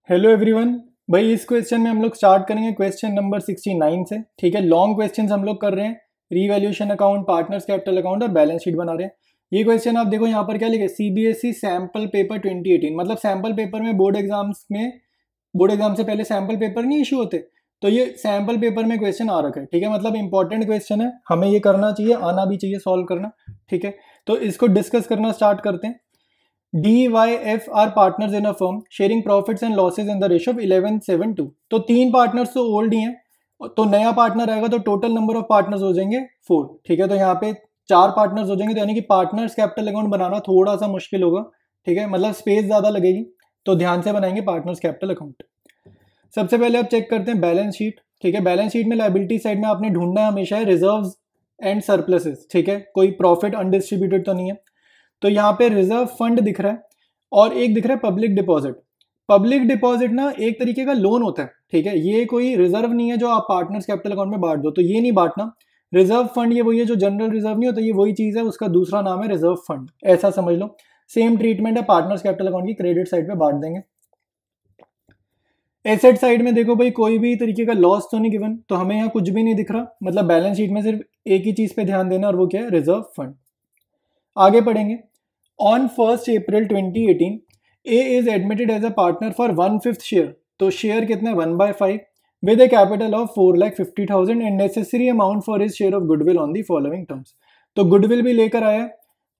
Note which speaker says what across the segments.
Speaker 1: Hello everyone. भाई इस question में हम लोग स्टार्ट करेंगे क्वेश्चन नंबर 69 से। ठीक है, लॉन्ग क्वेश्चंस हम लोग कर रहे हैं। Revaluation account, partners capital account और बैलेंस शीट बना रहे हैं। ये क्वेश्चन आप देखो यहाँ पर क्या लिखे, सीबीएसई सैम्पल पेपर 2018। मतलब सैम्पल पेपर में बोर्ड एग्जाम से पहले सैम्पल पेपर नहीं इशू होते, तो ये सैम्पल पेपर में क्वेश्चन आ रखा है। ठीक है, मतलब इंपॉर्टेंट क्वेश्चन है, हमें ये करना चाहिए, आना भी चाहिए सॉल्व करना। ठीक है, तो इसको डिस्कस करना स्टार्ट करते हैं। DYF are partners in a firm sharing profits and losses in the ratio of 11:7:2। तो तीन पार्टनर्स तो ओल्ड ही हैं, तो नया पार्टनर आएगा तो टोटल नंबर ऑफ पार्टनर्स हो जाएंगे 4। ठीक है, तो यहाँ पे 4 पार्टनर्स हो जाएंगे, तो यानी कि पार्टनर्स कैपिटल अकाउंट बनाना थोड़ा सा मुश्किल होगा। ठीक है, मतलब स्पेस ज्यादा लगेगी, तो ध्यान से बनाएंगे पार्टनर्स कैपिटल अकाउंट। सबसे पहले आप चेक करते हैं बैलेंस शीट। ठीक है, बैलेंस शीट में लायबिलिटी साइड में आपने ढूंढना है हमेशा है रिजर्व्स एंड सरप्लसेस। ठीक है, कोई प्रॉफिट अनडिस्ट्रीब्यूटेड तो नहीं है, तो यहाँ पे रिजर्व फंड दिख रहा है और एक दिख रहा है पब्लिक डिपॉजिट। पब्लिक डिपॉजिट ना एक तरीके का लोन होता है। ठीक है, ये कोई रिजर्व नहीं है जो आप पार्टनर्स कैपिटल अकाउंट में बांट दो, तो ये नहीं बांटना। रिजर्व फंड ये वही है जो जनरल रिजर्व नहीं होता, ये वही चीज है, उसका दूसरा नाम है रिजर्व फंड, ऐसा समझ लो। सेम ट्रीटमेंट है पार्टनर्स कैपिटल अकाउंट की, क्रेडिट साइड पे बांट देंगे। एसेट साइड में देखो भाई, कोई भी तरीके का लॉस तो नहीं गिवन, तो हमें यहाँ कुछ भी नहीं दिख रहा। मतलब बैलेंस शीट में सिर्फ एक ही चीज पे ध्यान देना, और वो क्या है, रिजर्व फंड। आगे पढ़ेंगे। On 1st April 2018 A is admitted as a partner for 1/5 share. तो शेयर कितना है, 1/5 with a capital of 4,50,000 and necessary amount for his share of goodwill on the following terms. तो गुडविल भी लेकर आया,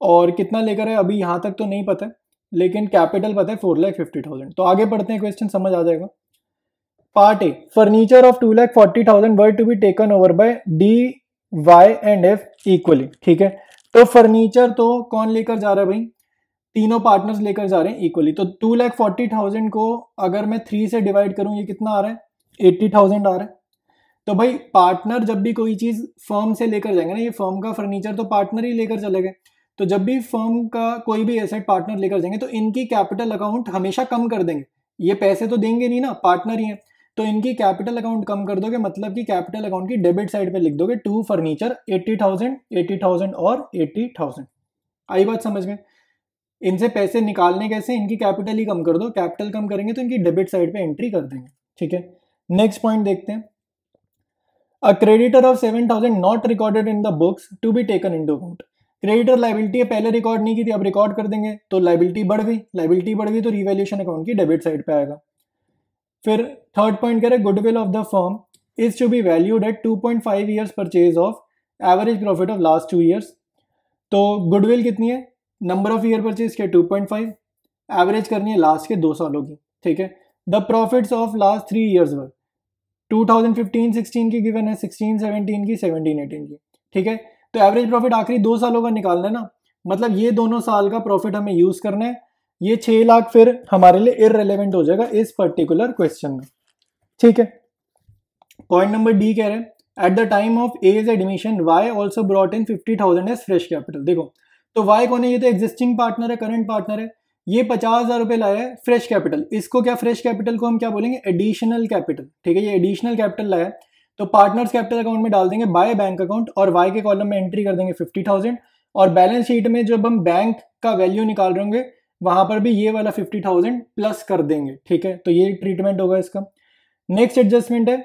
Speaker 1: और कितना लेकर आया अभी यहाँ तक तो नहीं पता है, लेकिन कैपिटल पता है 4,50,000। तो आगे पढ़ते हैं, क्वेश्चन समझ आ जाएगा। Part A, furniture of 2,40,000 were to be taken over by D Y and F equally. ठीक है, तो फर्नीचर तो कौन लेकर जा रहा है भाई, तीनों पार्टनर्स लेकर जा रहे हैं इक्वली। तो 2,40,000 को अगर मैं 3 से डिवाइड करूं, ये कितना आ रहा है, 80,000 आ रहा है। तो भाई पार्टनर जब भी कोई चीज फर्म से लेकर जाएंगे ना, ये फर्म का फर्नीचर तो पार्टनर ही लेकर चले गए, तो जब भी फर्म का कोई भी एसेट पार्टनर लेकर जाएंगे तो इनकी कैपिटल अकाउंट हमेशा कम कर देंगे। ये पैसे तो देंगे नहीं ना, पार्टनर ही है, तो इनकी कैपिटल अकाउंट कम कर दोगे, मतलब कि कैपिटल अकाउंट की डेबिट साइड पे लिख दोगे टू फर्नीचर 80,000, 80,000 और 80,000। आई बात समझ में। इनसे पैसे निकालने कैसे, इनकी कैपिटल ही कम कर दो, कैपिटल कम करेंगे तो इनकी डेबिट साइड पे एंट्री कर देंगे। ठीक है, नेक्स्ट पॉइंट देखते हैं। A creditor of 7,000 not recorded in the books to be taken into account. Creditor liability पहले रिकॉर्ड नहीं की थी, अब रिकॉर्ड कर देंगे, तो लाइबिलिटी बढ़ गई, लाइबिलिटी बढ़ गई तो रिवैल्यूएशन अकाउंट की डेबिट साइड पे आएगा। फिर थर्ड पॉइंट कह रहे goodwill of the firm is to be valued at 2.5 years purchase of average profit of last 2 years. तो गुडविल कितनी है, नंबर ऑफ ईयर परचेज के 2.5, एवरेज करनी है लास्ट के 2 सालों की। ठीक है, the profits of last 3 years were 2015-16 की गिवन है, 16-17 की, 17-18 की। ठीक है, तो एवरेज प्रॉफिट आखिरी 2 सालों का निकालना है ना, मतलब ये दोनों साल का प्रॉफिट हमें यूज करना है। ये 6 लाख फिर हमारे लिए इररिलेवेंट हो जाएगा इस पर्टिकुलर क्वेश्चन में। ठीक है, पॉइंट नंबर डी कह रहे हैं at the time of as admission Y also brought in 50,000 as fresh capital. देखो तो वाई कौन है, ये तो एग्जिस्टिंग पार्टनर है, करंट पार्टनर है, ये 50,000 रुपए लाया है फ्रेश कैपिटल। इसको क्या, फ्रेश कैपिटल को हम क्या बोलेंगे, एडिशनल कैपिटल। ठीक है, ये एडिशनल कैपिटल लाया है, तो पार्टनर्स कैपिटल अकाउंट में डाल देंगे बाय बैंक अकाउंट, और वाई के कॉलम में एंट्री कर देंगे 50,000, और बैलेंस शीट में जब हम बैंक का वैल्यू निकाल रहे होंगे वहां पर भी ये वाला 50,000 प्लस कर देंगे। ठीक है, तो ये ट्रीटमेंट होगा इसका। नेक्स्ट एडजस्टमेंट है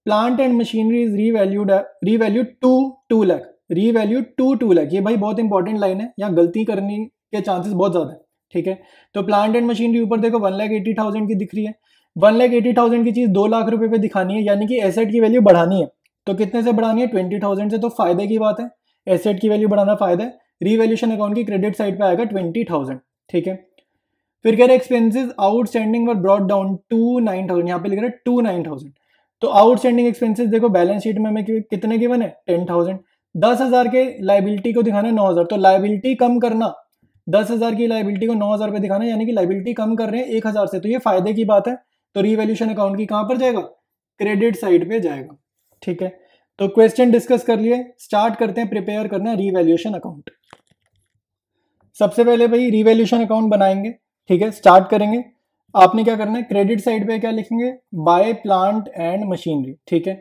Speaker 1: plant and machinery is revalued to 2 lakh, revalued to 2 lakh. ये भाई बहुत इंपॉर्टेंट लाइन है, यहाँ गलती करने के चांसेस बहुत ज्यादा है। ठीक है, तो प्लांट एंड मशीनरी ऊपर देखो 1,80,000 की दिख रही है, 1,80,000 की चीज 2 लाख रुपए पे दिखानी है, यानी कि एसेट की वैल्यू बढ़ानी है। तो कितने से बढ़ानी है, 20,000 से, तो फायदे की बात है, एसेट की वैल्यू बढ़ाना फायदा है। रीवैल्यूएशन अकाउंट की क्रेडिट साइड पे आएगा 20,000। ठीक है, फिर कह रहे expenses outstanding were brought down to 9,000, यहाँ पे लिख रहे हैं टू 9,000। तो आउटस्टैंडिंग एक्सपेंसेस देखो बैलेंस शीट में हमें कितने गिवन है, 10,000। 10,000 के लाइबिलिटी को दिखाना है 9,000, तो लाइबिलिटी कम करना, 10,000 की लाइबिलिटी को 9,000 पे दिखाना है, यानी कि लाइबिलिटी कम कर रहे हैं 1,000 से, तो ये फायदे की बात है। तो रीवैल्यूएशन अकाउंट की कहां पर जाएगा, क्रेडिट साइड पे जाएगा। ठीक है, तो क्वेश्चन डिस्कस कर लिए, स्टार्ट करते हैं प्रिपेयर करना रीवैल्यूएशन अकाउंट। सबसे पहले भाई रीवैल्यूएशन अकाउंट बनाएंगे। ठीक है, स्टार्ट करेंगे। आपने क्या करना है, क्रेडिट साइड पे क्या लिखेंगे, बाय प्लांट एंड मशीनरी। ठीक है,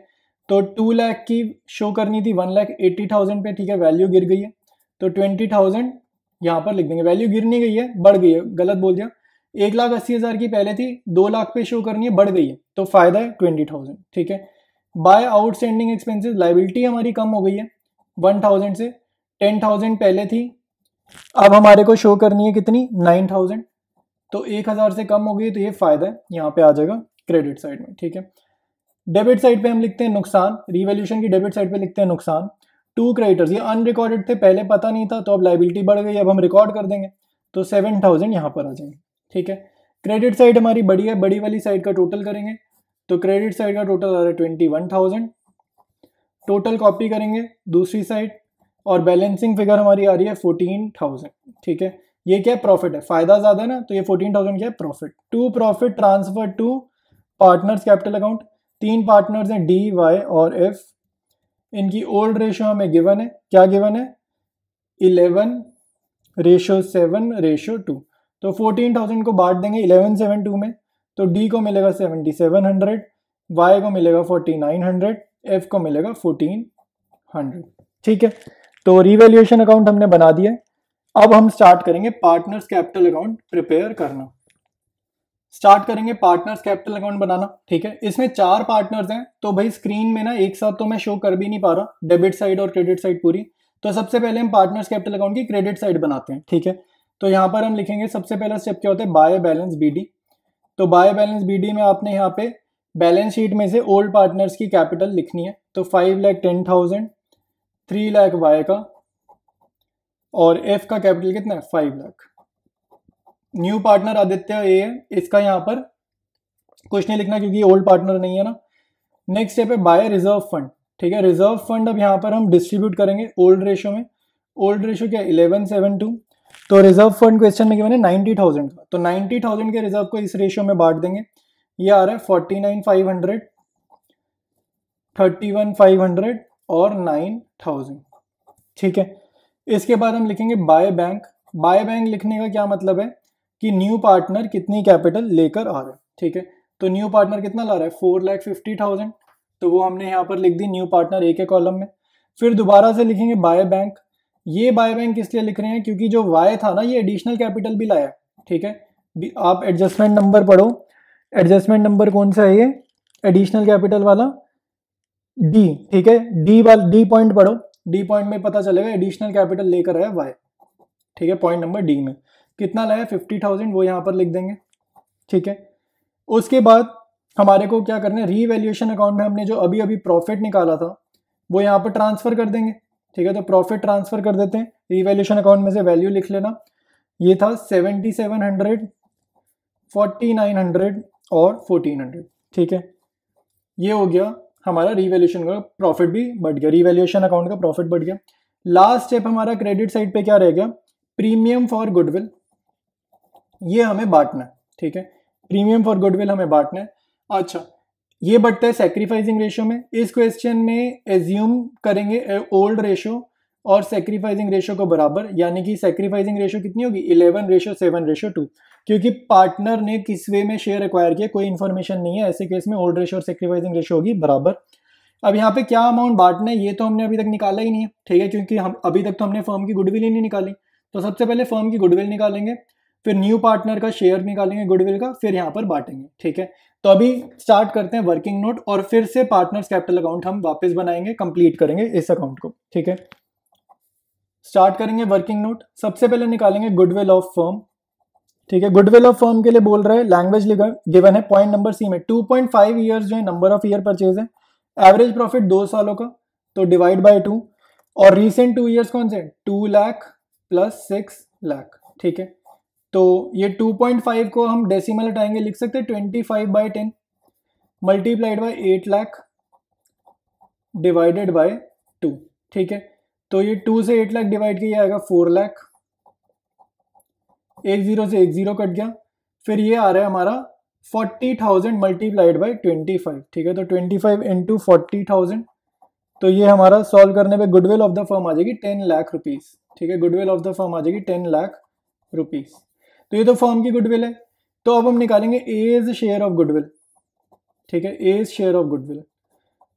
Speaker 1: तो 2 लाख की शो करनी थी 1,80,000 पे। ठीक है, वैल्यू गिर गई है, तो 20,000 यहाँ पर लिख देंगे। वैल्यू गिर नहीं गई है, बढ़ गई है, गलत बोल दिया, 1,80,000 की पहले थी, 2 लाख पे शो करनी है, बढ़ गई है, तो फायदा है 20,000, ठीक है। बाय आउटस्टैंडिंग एक्सपेंसेस, लाइबिलिटी हमारी कम हो गई है 1,000 से, 10,000 पहले थी, अब हमारे को शो करनी है कितनी, 9,000, तो 1,000 से कम हो गई, तो ये फायदा है, यहाँ पे आ जाएगा क्रेडिट साइड में, ठीक है। डेबिट साइड पे हम लिखते हैं नुकसान, रिवैल्यूएशन की डेबिट साइड पे लिखते हैं नुकसान। 2 क्रेडिटर्स, ये अनरिकॉर्डेड थे, पहले पता नहीं था, तो अब लाइबिलिटी बढ़ गई, अब हम रिकॉर्ड कर देंगे, तो 7,000 यहाँ पर आ जाएंगे, ठीक है। क्रेडिट साइड हमारी बड़ी है, बड़ी वाली साइड का टोटल करेंगे, तो क्रेडिट साइड का टोटल आ रहा है 21,000, टोटल कॉपी करेंगे दूसरी साइड, और बैलेंसिंग फिगर हमारी आ रही है 14,000, ठीक है। ये क्या है, प्रॉफिट है, फायदा ज्यादा है ना, तो ये 14,000 क्या है, profit. To profit transfer to partners capital account, 3 partners हैं डी, वाई और एफ, इनकी ओल्ड रेशियो हमें गिवन है, क्या गिवन है, 11:7:2, तो 14,000 को बांट देंगे 11/7/2 में, तो डी को मिलेगा 7,700, वाई को मिलेगा 4,900, एफ को मिलेगा 1,400, ठीक है। तो रिवैल्यूएशन अकाउंट हमने बना दिया। अब हम स्टार्ट करेंगे पार्टनर्स कैपिटल अकाउंट प्रिपेयर करना, स्टार्ट करेंगे पार्टनर्स कैपिटल अकाउंट बनाना, ठीक है। इसमें 4 पार्टनर्स हैं, तो भाई स्क्रीन में ना एक साथ तो मैं शो कर भी नहीं पा रहा डेबिट साइड और क्रेडिट साइड पूरी, तो सबसे पहले हम पार्टनर्स कैपिटल अकाउंट की क्रेडिट साइड बनाते हैं, ठीक है। तो यहाँ पर हम लिखेंगे, सबसे पहला स्टेप क्या होता है, बाय बैलेंस बीडी। तो बाय बैलेंस बीडी में आपने यहाँ पे बैलेंस शीट में से ओल्ड पार्टनर्स की कैपिटल लिखनी है, तो 5,10,000, 3 लाख वाई का, और एफ का कैपिटल कितना है, 5 लाख। न्यू पार्टनर आदित्य ए है, इसका यहाँ पर कुछ नहीं लिखना क्योंकि ओल्ड पार्टनर नहीं है ना। नेक्स्ट स्टेप है बाय रिजर्व फंड, ठीक है। रिजर्व फंड अब यहाँ पर हम डिस्ट्रीब्यूट करेंगे ओल्ड रेशियो में, ओल्ड रेशियो क्या है 11/7/2, तो रिजर्व फंड क्वेश्चन में गिवन है 90,000 का, तो 90,000 के रिजर्व को इस रेशियो में बांट देंगे, ये आ रहा है 49,500, 31,500 और 9,000, ठीक है। इसके बाद हम लिखेंगे बाय बैंक। बाय बैंक लिखने का क्या मतलब है कि न्यू पार्टनर कितनी कैपिटल लेकर आ रहा है, ठीक है। तो न्यू पार्टनर कितना ला रहा है, 4,50,000, तो वो हमने यहाँ पर लिख दी न्यू पार्टनर ए के कॉलम में। फिर दोबारा से लिखेंगे बाय बैंक। ये बाय बैंक किस लिए लिख रहे हैं, क्योंकि जो वाई था ना, ये एडिशनल कैपिटल भी लाया, ठीक है। आप एडजस्टमेंट नंबर पढ़ो, एडजस्टमेंट नंबर कौन सा है ये, एडिशनल कैपिटल वाला डी, ठीक है। डी पॉइंट पढ़ो, डी पॉइंट में पता चलेगा एडिशनल कैपिटल लेकर आया वाई, ठीक है। पॉइंट नंबर डी में कितना लाया 50,000, वो यहाँ पर लिख देंगे, ठीक है। उसके बाद हमारे को क्या करना है, रीवैल्यूएशन अकाउंट में हमने जो अभी अभी प्रॉफिट निकाला था वो यहाँ पर ट्रांसफर कर देंगे, ठीक है। तो प्रॉफिट ट्रांसफर कर देते हैं, रीवैल्यूएशन अकाउंट में से वैल्यू लिख लेना, ये था 7,700, 4,900 और 1,400, ठीक है। ये हो गया हमारा रीवैल्यूएशन का प्रॉफिट भी बढ़ गया, रीवैल्यूएशन अकाउंट का प्रॉफिट बढ़ गया। लास्ट स्टेप हमारा क्रेडिट साइड पे क्या रह गया, प्रीमियम फॉर गुडविल, ये हमें बांटना है, ठीक है। प्रीमियम फॉर गुडविल हमें बांटना है। अच्छा, ये बढ़ता है सेक्रीफाइसिंग रेशियो में। इस क्वेश्चन में एज्यूम करेंगे ओल्ड रेशियो और सेक्रीफाइसिंग रेशियो को बराबर, यानी कि सेक्रीफाइसिंग रेशियो कितनी होगी 11:7:2, क्योंकि पार्टनर ने किस वे में शेयर एक्वायर किया कोई इन्फॉर्मेशन नहीं है, ऐसे केस में ओल्ड रेशियो और सेक्रीफाइसिंग रेशियो होगी बराबर। अब यहाँ पे क्या अमाउंट बांटना है ये तो हमने अभी तक निकाला ही नहीं है, ठीक है, क्योंकि हम अभी तक तो हमने फर्म की गुडविल ही नहीं निकाली। तो सबसे पहले फर्म की गुडविल निकालेंगे, फिर न्यू पार्टनर का शेयर निकालेंगे गुडविल का, फिर यहाँ पर बांटेंगे, ठीक है। तो अभी स्टार्ट करते हैं वर्किंग नोट, और फिर से पार्टनर्स कैपिटल अकाउंट हम वापस बनाएंगे, कंप्लीट करेंगे इस अकाउंट को, ठीक है। स्टार्ट करेंगे वर्किंग नोट। सबसे पहले निकालेंगे गुडविल ऑफ फर्म, ठीक है। गुडविल ऑफ फर्म के लिए बोल रहे हैं, लैंग्वेज गिवन है पॉइंट नंबर सी में 2.5 ईयर्स जो है नंबर ऑफ ईयर परचेज है, एवरेज प्रॉफिट 2 सालों का, तो डिवाइड बाय 2, और रीसेंट 2 ईयर्स कौन से, 2 लाख प्लस 6 लाख, ठीक है। तो ये 2.5 को हम डेसिमल हटाएंगे, लिख सकते हैं 25/10 multiplied by 8 lakh divided by 2, ठीक है। तो ये 2 से 8 लाख डिवाइड किया आएगा 4 लाख, एक जीरो से एक जीरो कट गया, फिर ये आ रहा है हमारा 40,000 मल्टीप्लाइड बाय 25, ठीक है। तो 25 इंटू 40,000, तो ये हमारा सॉल्व करने पे गुडविल ऑफ द फर्म आ जाएगी 10 लाख रुपीज, ठीक है। गुडविल ऑफ द फर्म आ जाएगी 10 लाख रुपीज। तो ये तो फर्म की गुडविल है। तो अब हम निकालेंगे एज शेयर ऑफ गुडविल, ठीक है, एज शेयर ऑफ गुडविल।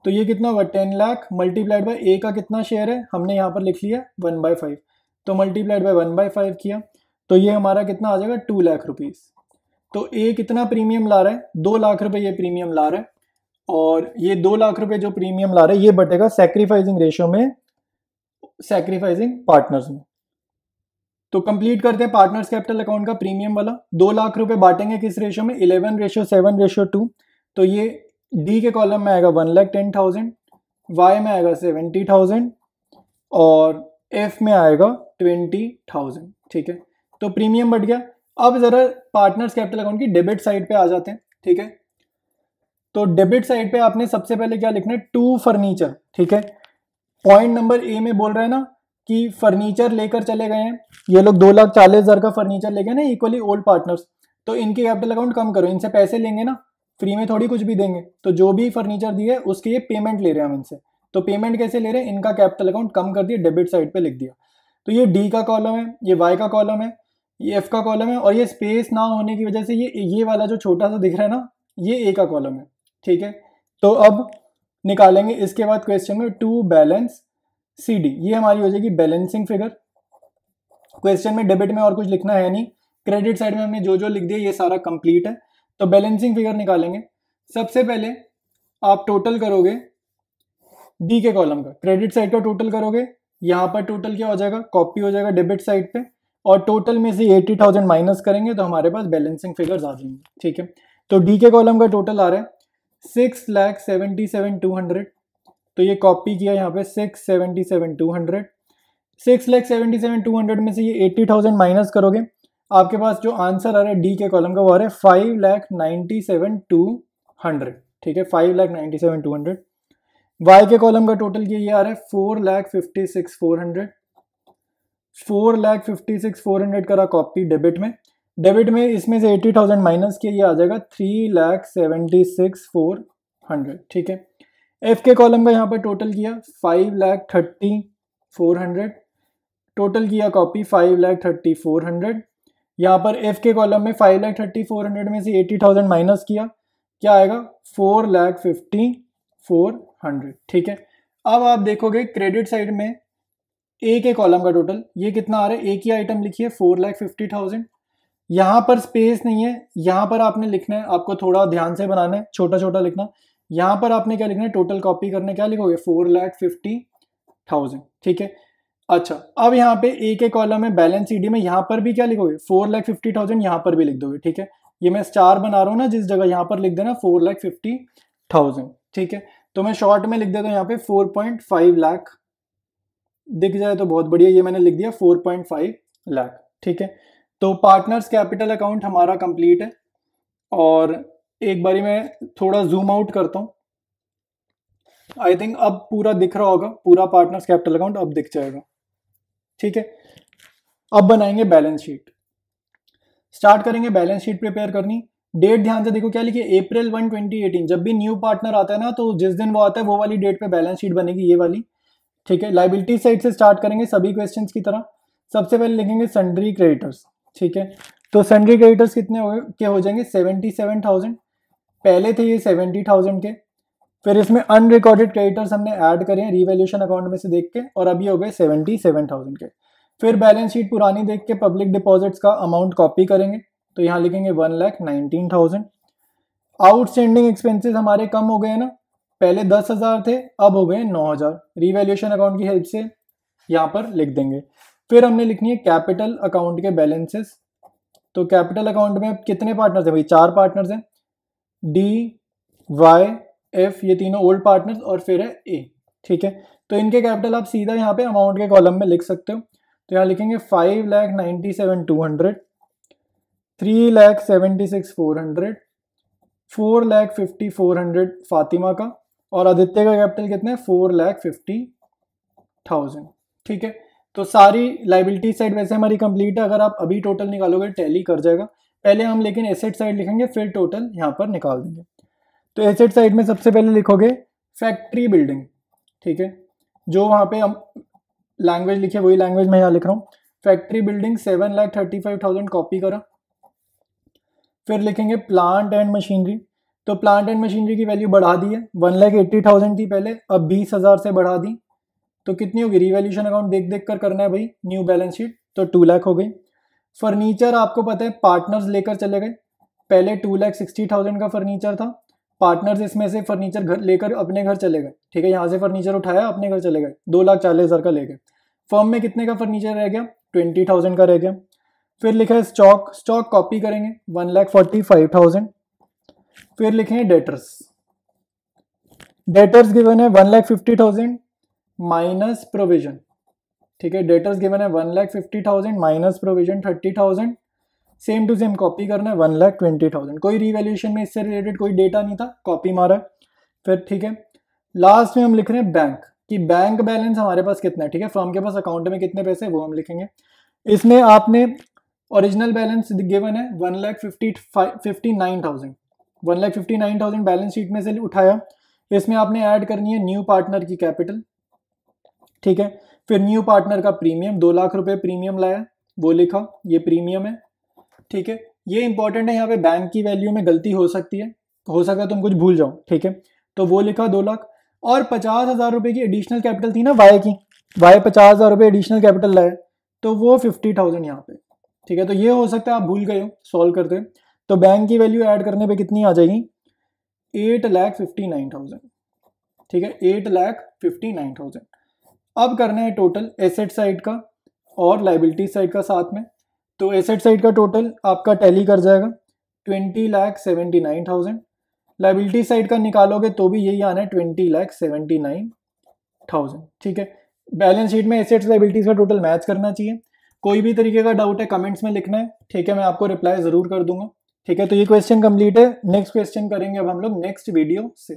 Speaker 1: तो ये कितना होगा 10 लाख मल्टीप्लाइड बाय ए का कितना शेयर है हमने यहाँ पर लिख लिया 1/5, तो मल्टीप्लाइड बाय 1/5 किया, तो ये हमारा कितना आ जाएगा 2 लाख रुपीज। तो ए कितना प्रीमियम ला रहा है, 2 लाख रुपए ये प्रीमियम ला रहा है, और ये 2 लाख रुपए जो प्रीमियम ला रहा है ये बटेगा सैक्रिफाइसिंग रेशियो में, सैक्रिफाइसिंग पार्टनर्स में। तो कंप्लीट करते हैं पार्टनर्स कैपिटल अकाउंट का प्रीमियम वाला। 2 लाख रुपए बांटेंगे किस रेशियो में, 11:7:2। तो ये डी के कॉलम में आएगा 1,10,000, वाई में आएगा 70,000 और एफ में आएगा 20,000। ठीक है, तो प्रीमियम बढ़ गया। अब जरा पार्टनर्स कैपिटल अकाउंट की डेबिट साइड पे आ जाते हैं। ठीक है, तो डेबिट साइड पे आपने सबसे पहले क्या लिखना है, टू फर्नीचर। ठीक है, पॉइंट नंबर ए में बोल रहा है ना कि फर्नीचर लेकर चले गए हैं, ये लोग 2,40,000 का फर्नीचर ले गए ना इक्वली ओल्ड पार्टनर्स, तो इनके कैपिटल अकाउंट कम करो, इनसे पैसे लेंगे ना, फ्री में थोड़ी कुछ भी देंगे, तो जो भी फर्नीचर दिए उसके ये पेमेंट ले रहे हैं हम इनसे। तो पेमेंट कैसे ले रहे हैं, इनका कैपिटल अकाउंट कम कर दिया, डेबिट साइड पे लिख दिया। तो ये डी का कॉलम है, ये वाई का कॉलम है, ये एफ का कॉलम है, और ये स्पेस ना होने की वजह से ये वाला जो छोटा सा दिख रहा है ना, ये ए का कॉलम है। ठीक है, तो अब निकालेंगे इसके बाद क्वेश्चन में टू बैलेंस सी डी, ये हमारी हो जाएगी बैलेंसिंग फिगर। क्वेश्चन में डेबिट में और कुछ लिखना है नहीं, क्रेडिट साइड में हमने जो जो लिख दिया ये सारा कंप्लीट है। तो बैलेंसिंग फिगर निकालेंगे। सबसे पहले आप टोटल करोगे डी के कॉलम का, क्रेडिट साइड का टोटल करोगे, यहाँ पर टोटल क्या हो जाएगा, कॉपी हो जाएगा डेबिट साइड पे, और टोटल में से 80,000 माइनस करेंगे तो हमारे पास बैलेंसिंग फिगर्स आ जाएंगे। ठीक है, तो डी के कॉलम का टोटल आ रहा है 6,77,200, तो ये कॉपी किया यहाँ पे 6,77,200। 6,77,200 में से ये 80,000 माइनस करोगे, आपके पास जो आंसर आ रहा है डी के कॉलम का वो आ रहा है 5,97,200। ठीक है, 5,97,200। वाई के कॉलम का टोटल ये आ रहा है 4,56,400। 4,56,400 करा कॉपी डेबिट में, डेबिट में इसमें से 80,000 माइनस किया, ये आ जाएगा 3,76,400। ठीक है, एफ के कॉलम का यहाँ पर टोटल किया 5,30,400, टोटल किया कॉपी 5,30,400। यहाँ पर एफ के कॉलम में 5,30,400 में से 80,000 माइनस किया, क्या आएगा 4,50,400। ठीक है, अब आप देखोगे क्रेडिट साइड में ए के कॉलम का टोटल ये कितना आ रहा है, ए की आइटम लिखिए 4,50,000। यहाँ पर स्पेस नहीं है, यहाँ पर आपने लिखना है, आपको थोड़ा ध्यान से बनाना है, छोटा छोटा लिखना। यहाँ पर आपने क्या लिखना है, टोटल कॉपी करने क्या लिखोगे 4,50,000। ठीक है, अच्छा अब यहाँ पे ए के कॉलम में बैलेंस सी डी में यहाँ पर भी क्या लिखोगे 4,50,000, यहाँ पर भी लिख दोगे। ठीक है, ये मैं स्टार बना रहा हूँ ना जिस जगह, यहाँ पर लिख देना 4,50,000। ठीक है, तो मैं शॉर्ट में लिख देता हूँ यहाँ पे 4.5 लाख, दिख जाए तो बहुत बढ़िया, ये मैंने लिख दिया 4.5 लाख। ठीक है, तो पार्टनर्स कैपिटल अकाउंट हमारा कंप्लीट है। और एक बारी मैं थोड़ा जूम आउट करता हूँ, आई थिंक अब पूरा दिख रहा होगा, पूरा पार्टनर्स कैपिटल अकाउंट अब दिख जाएगा। ठीक है, अब बनाएंगे बैलेंस शीट, स्टार्ट करेंगे बैलेंस शीट प्रिपेयर करनी। डेट ध्यान से देखो क्या लिखिए, April 1, 2018। जब भी न्यू पार्टनर आता है ना तो जिस दिन वो आता है वो वाली डेट पे बैलेंस शीट बनेगी, ये वाली। ठीक है, लाइबिलिटी साइड से स्टार्ट करेंगे सभी क्वेश्चंस की तरह। सबसे पहले लिखेंगे सन्ड्री क्रेडिटर्स। ठीक है, तो सन्ड्री क्रेडिटर्स कितने हो जाएंगे 77,000, पहले थे ये 70,000 के, फिर इसमें अनरिकॉर्डेड क्रेडिटर्स हमने ऐड करे रिवैल्यूएशन अकाउंट में से देख के, और अभी हो गए 77,000 के। फिर बैलेंस शीट पुरानी देख के पब्लिक डिपॉजिट्स का अमाउंट कॉपी करेंगे, तो यहाँ लिखेंगे 1,19,000। आउटस्टैंडिंग एक्सपेंसेस हमारे कम हो गए ना, पहले 10,000 थे अब हो गए 9,000, रिवैल्यूएशन अकाउंट की हेल्प से यहाँ पर लिख देंगे। फिर हमने लिखनी है कैपिटल अकाउंट के बैलेंसेस। तो कैपिटल अकाउंट में कितने पार्टनर्स हैं भाई, 4 पार्टनर्स हैं, डी, वाई, एफ, ये तीनों ओल्ड पार्टनर्स, और फिर है ए। ठीक है, तो इनके कैपिटल आप सीधा यहाँ पे अमाउंट के कॉलम में लिख सकते हो। तो यहाँ लिखेंगे 5,97,200, 3,76,400, 4,50,400 फातिमा का, और आदित्य का कैपिटल कितना है 4,50,000। ठीक है, तो सारी लाइबिलिटी साइड वैसे हमारी कंप्लीट है। अगर आप अभी टोटल निकालोगे टैली कर जाएगा, पहले हम लेकिन एसेट साइड लिखेंगे फिर टोटल यहाँ पर निकाल देंगे। तो एसेट साइड में सबसे पहले लिखोगे फैक्ट्री बिल्डिंग। ठीक है, जो वहाँ पे हम लैंग्वेज लिखे वही लैंग्वेज मैं यहाँ लिख रहा हूँ, फैक्ट्री बिल्डिंग 7,35,000 कॉपी करा। फिर लिखेंगे प्लांट एंड मशीनरी। तो प्लांट एंड मशीनरी की वैल्यू बढ़ा दी है, 1,80,000 थी पहले, अब 20,000 से बढ़ा दी, तो कितनी होगी, रिवैल्यूएशन अकाउंट देख देख कर करना है भाई, न्यू बैलेंस शीट, तो 2 लाख हो गई। फर्नीचर आपको पता है पार्टनर्स लेकर चले गए, पहले 2,60,000 का फर्नीचर था, पार्टनर्स इसमें से फर्नीचर घर लेकर अपने घर चले गए, ठीक है, यहाँ से फर्नीचर उठाया अपने घर चले गए, 2,40,000 का ले गए। फर्म में कितने का फर्नीचर रह गया, 20,000 का रह गया। फिर लिखा है स्टॉक, स्टॉक कॉपी करेंगे 1,45,000। फिर लिखेंगे डेटर्स, डेटर्स गिवन है 1,50,000 माइनस प्रोविजन, ठीक है, डेटर्स गिवन है 1,50,000 minus provision 30,000, same to same copy करना है 1,20,000। कोई रिवैल्यूएशन में इससे रिलेटेड कोई डेटा नहीं था, कॉपी मारा है। फिर ठीक है, लास्ट में हम लिख रहे हैं बैंक, कि बैंक बैलेंस हमारे पास कितना है, ठीक है, फर्म के पास अकाउंट में कितने पैसे वो हम लिखेंगे। इसमें आपने ओरिजिनल बैलेंस गिवन है 1,59,000, 1,59,000 बैलेंस शीट में से उठाया। इसमें आपने ऐड करनी है न्यू पार्टनर की कैपिटल, ठीक है, फिर न्यू पार्टनर का प्रीमियम 2 लाख रुपए प्रीमियम लाया, वो लिखा, ये प्रीमियम है, ठीक है। ये इंपॉर्टेंट है, यहाँ पे बैंक की वैल्यू में गलती हो सकती है, हो सकता है तुम कुछ भूल जाओ, ठीक है, तो वो लिखा 2 लाख। और 50,000 रुपए की एडिशनल कैपिटल थी ना वाई की, वाई 50,000 रुपए एडिशनल कैपिटल लाए, तो वो 50,000 यहाँ पे, ठीक है। तो ये हो सकता है आप भूल गए हो सॉल्व करते, तो बैंक की वैल्यू ऐड करने पे कितनी आ जाएगी, 8,59,000, ठीक है, 8,59,000। अब करना है टोटल एसेट साइड का और लाइबिलिटी साइड का साथ में। तो एसेट साइड का टोटल आपका टैली कर जाएगा 20,79,000, लाइबिलिटी साइड का निकालोगे तो भी यही आना है 20,79,000, ठीक है। बैलेंस शीट में एसेट्स लाइबिलिटीज का टोटल मैच करना चाहिए। कोई भी तरीके का डाउट है कमेंट्स में लिखना है, ठीक है, मैं आपको रिप्लाई जरूर कर दूंगा, ठीक है। तो ये क्वेश्चन कंप्लीट है, नेक्स्ट क्वेश्चन करेंगे अब हम लोग नेक्स्ट वीडियो से।